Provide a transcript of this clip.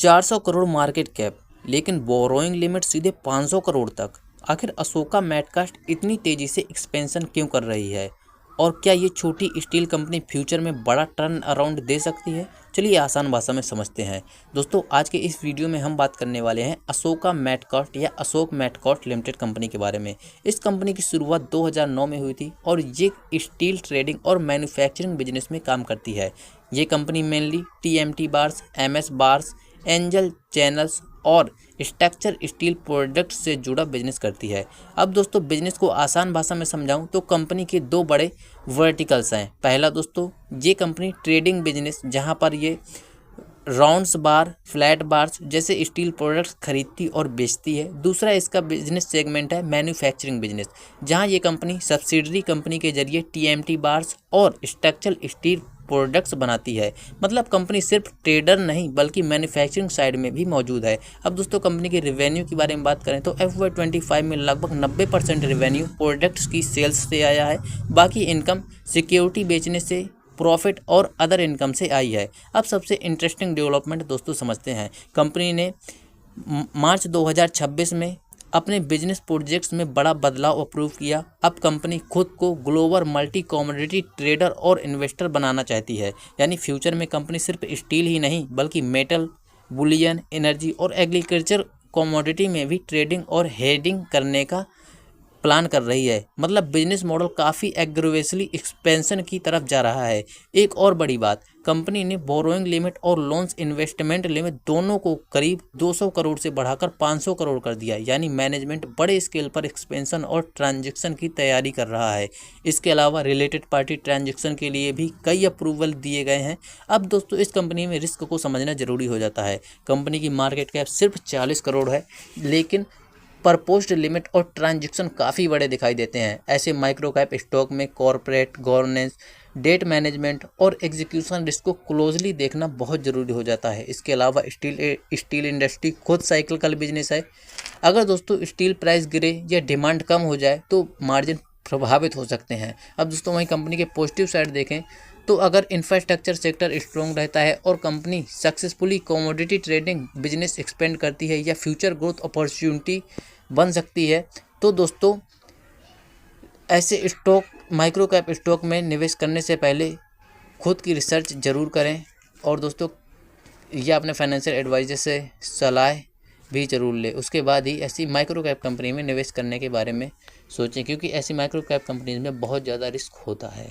400 crore market cap, लेकिन borrowing limit सीधे 500 करोड़ तक। आखिर अशोका मैटकास्ट इतनी तेजी से एक्सपेंशन क्यों कर रही है, और क्या ये छोटी स्टील कंपनी फ्यूचर में बड़ा टर्न अराउंड दे सकती है? चलिए आसान भाषा में समझते हैं। दोस्तों, आज के इस वीडियो में हम बात करने वाले हैं अशोका मैटकास्ट या अशोक मैटकास्ट लिमिटेड कंपनी के बारे में। इस कंपनी की शुरुआत 2009 में हुई थी और ये स्टील ट्रेडिंग और मैन्युफैक्चरिंग बिजनेस में काम करती है। ये company mainly TMT bars, MS bars, angel channels और स्ट्रक्चर स्टील प्रोडक्ट्स से जुड़ा बिजनेस करती है। अब दोस्तों, बिजनेस को आसान भाषा में समझाऊं तो कंपनी के दो बड़े वर्टिकल्स हैं। पहला दोस्तों, ये कंपनी ट्रेडिंग बिजनेस, जहां पर ये राउंड्स बार, फ्लैट बार्स जैसे स्टील प्रोडक्ट्स खरीदती और बेचती है। दूसरा इसका बिजनेस सेगमेंट है मैन्युफैक्चरिंग बिजनेस, जहां ये कंपनी सब्सिडरी कंपनी के जरिए टीएमटी बार्स और स्ट्रक्चरल स्टील प्रोडक्ट्स बनाती है। मतलब कंपनी सिर्फ ट्रेडर नहीं बल्कि मैन्युफैक्चरिंग साइड में भी मौजूद है। अब दोस्तों, कंपनी के रेवेन्यू के बारे में बात करें तो FY25 में लगभग 90% रेवेन्यू प्रोडक्ट्स की सेल्स से आया है। बाकी इनकम सिक्योरिटी बेचने से, प्रॉफिट और अदर इनकम से आई है। अब सबसे इंटरेस्टिंग डेवलपमेंट दोस्तों समझते हैं। कंपनी ने मार्च 2026 में अपने बिजनेस प्रोजेक्ट्स में बड़ा बदलाव अप्रूव किया। अब कंपनी खुद को ग्लोबल मल्टी कमोडिटी ट्रेडर और इन्वेस्टर बनाना चाहती है। यानी फ्यूचर में कंपनी सिर्फ स्टील ही नहीं बल्कि मेटल, बुलियन, एनर्जी और एग्रीकल्चर कमोडिटी में भी ट्रेडिंग और हेडिंग करने का प्लान कर रही है। मतलब बिजनेस मॉडल काफ़ी एग्रेसिवली एक्सपेंशन की तरफ जा रहा है। एक और बड़ी बात, कंपनी ने बोरोइंग लिमिट और लोन्स इन्वेस्टमेंट लिमिट दोनों को करीब 200 करोड़ से बढ़ाकर 500 करोड़ कर दिया। यानी मैनेजमेंट बड़े स्केल पर एक्सपेंशन और ट्रांजैक्शन की तैयारी कर रहा है। इसके अलावा रिलेटेड पार्टी ट्रांजैक्शन के लिए भी कई अप्रूवल दिए गए हैं। अब दोस्तों, इस कंपनी में रिस्क को समझना जरूरी हो जाता है। कंपनी की मार्केट कैप सिर्फ 40 करोड़ है, लेकिन प्रपोज्ड लिमिट और ट्रांजैक्शन काफ़ी बड़े दिखाई देते हैं। ऐसे माइक्रो कैप स्टॉक में कॉर्पोरेट गवर्नेंस, डेट मैनेजमेंट और एग्जीक्यूशन रिस्क को क्लोजली देखना बहुत ज़रूरी हो जाता है। इसके अलावा स्टील इंडस्ट्री खुद साइक्लिकल बिजनेस है। अगर दोस्तों स्टील प्राइस गिरे या डिमांड कम हो जाए तो मार्जिन प्रभावित हो सकते हैं। अब दोस्तों, वहीं कंपनी के पॉजिटिव साइड देखें तो अगर इंफ्रास्ट्रक्चर सेक्टर स्ट्रॉन्ग रहता है और company successfully commodity trading business expand करती है या फ्यूचर ग्रोथ अपॉर्चुनिटी बन सकती है, तो दोस्तों ऐसे स्टॉक, माइक्रो कैप स्टॉक में निवेश करने से पहले खुद की रिसर्च ज़रूर करें। और दोस्तों, या अपने फाइनेंशियल एडवाइजर से सलाह भी ज़रूर लें। उसके बाद ही ऐसी माइक्रो कैप कंपनी में निवेश करने के बारे में सोचें, क्योंकि ऐसी माइक्रो कैप कंपनीज में बहुत ज़्यादा रिस्क होता है।